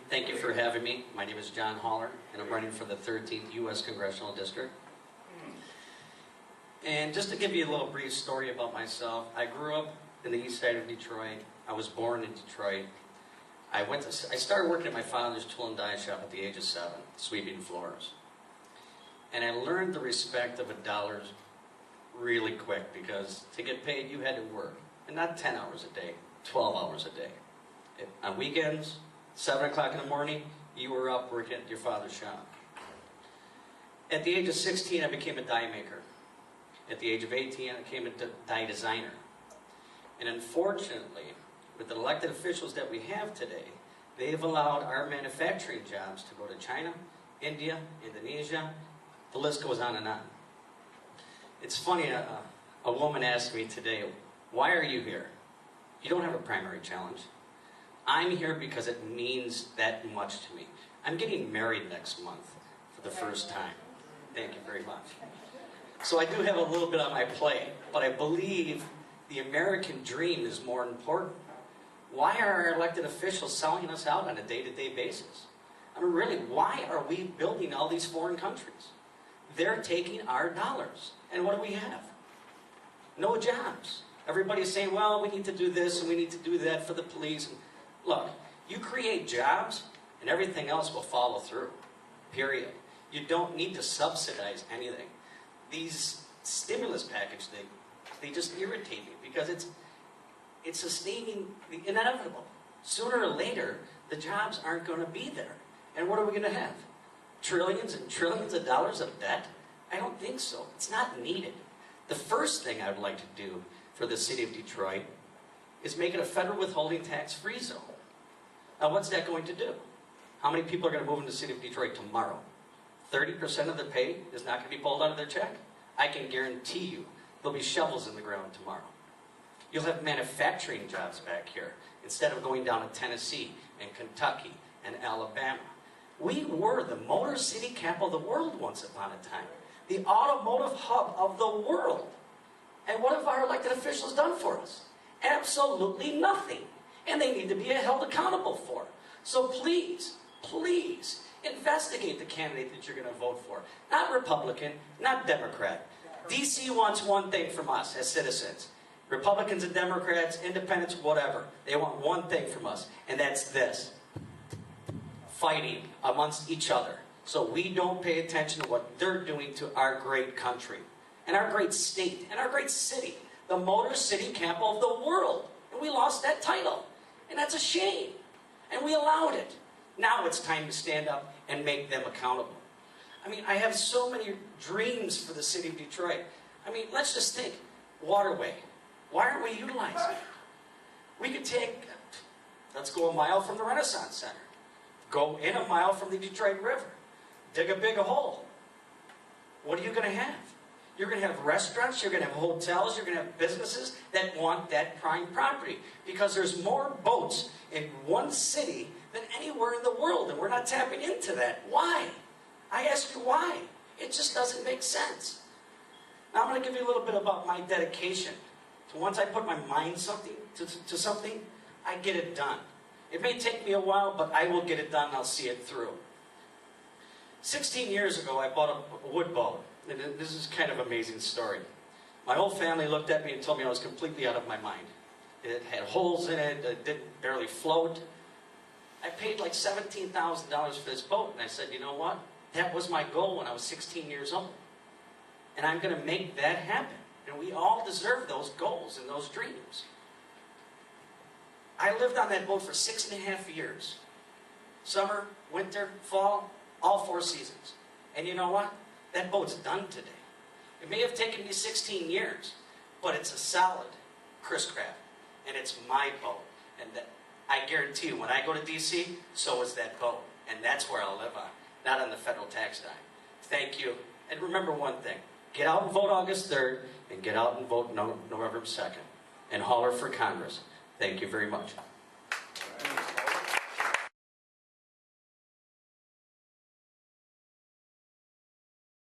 Thank you for having me. My name is John Haller, and I'm running for the 13th U.S. Congressional District. And just to give you a little brief story about myself, I grew up in the east side of Detroit. I was born in Detroit. I started working at my father's tool and die shop at the age of 7, sweeping floors. And I learned the respect of a dollar really quick, because to get paid, you had to work. And not 10 hours a day, 12 hours a day. On weekends, 7 o'clock in the morning, you were up working at your father's shop. At the age of 16, I became a die maker. At the age of 18, I became a die designer. And unfortunately, with the elected officials that we have today, they have allowed our manufacturing jobs to go to China, India, Indonesia. The list goes on and on. It's funny, a woman asked me today, "Why are you here? You don't have a primary challenge." I'm here because it means that much to me. I'm getting married next month for the first time. Thank you very much. So I do have a little bit on my plate, but I believe the American dream is more important. Why are our elected officials selling us out on a day-to-day basis? I mean, really, why are we building all these foreign countries? They're taking our dollars. And what do we have? No jobs. Everybody's saying, well, we need to do this and we need to do that for the police. Look, you create jobs and everything else will follow through, period. You don't need to subsidize anything. These stimulus packages, they just irritate me, because it's sustaining the inevitable. Sooner or later, the jobs aren't going to be there. And what are we going to have? Trillions and trillions of dollars of debt? I don't think so. It's not needed. The first thing I would like to do for the city of Detroit is make it a federal withholding tax-free zone. Now, what's that going to do? How many people are going to move into the city of Detroit tomorrow? 30% of the pay is not going to be pulled out of their check? I can guarantee you there'll be shovels in the ground tomorrow. You'll have manufacturing jobs back here instead of going down to Tennessee and Kentucky and Alabama. We were the motor city capital of the world once upon a time, the automotive hub of the world. And what have our elected officials done for us? Absolutely nothing. And they need to be held accountable for. So please, please, investigate the candidate that you're going to vote for. Not Republican, not Democrat. DC wants one thing from us as citizens. Republicans and Democrats, independents, whatever. They want one thing from us, and that's this: fighting amongst each other, so we don't pay attention to what they're doing to our great country, and our great state, and our great city, the Motor City capital of the world. And we lost that title, and that's a shame. And we allowed it. Now it's time to stand up and make them accountable. I mean, I have so many dreams for the city of Detroit. I mean, let's just think, waterway. Why aren't we utilizing it? We could take, let's go a mile from the Renaissance Center. Go in a mile from the Detroit River. Dig a big hole. What are you going to have? You're going to have restaurants, you're going to have hotels, you're going to have businesses that want that prime property. Because there's more boats in one city than anywhere in the world, and we're not tapping into that. Why? I ask you why. It just doesn't make sense. Now I'm going to give you a little bit about my dedication. So once I put my mind to something, I get it done. It may take me a while, but I will get it done and I'll see it through. 16 years ago, I bought a wood boat. And this is kind of an amazing story. My whole family looked at me and told me I was completely out of my mind. It had holes in it, it didn't barely float. I paid like $17,000 for this boat, and I said, you know what? That was my goal when I was 16 years old. And I'm going to make that happen. And we all deserve those goals and those dreams. I lived on that boat for 6.5 years. Summer, winter, fall, all 4 seasons. And you know what? That boat's done today. It may have taken me 16 years, but it's a solid Chris Craft, and it's my boat. And that, I guarantee you, when I go to DC, so is that boat. And that's where I'll live on, not on the federal tax dime. Thank you. And remember one thing. Get out and vote August 3rd, and get out and vote November 2nd. And holler for Congress. Thank you very much.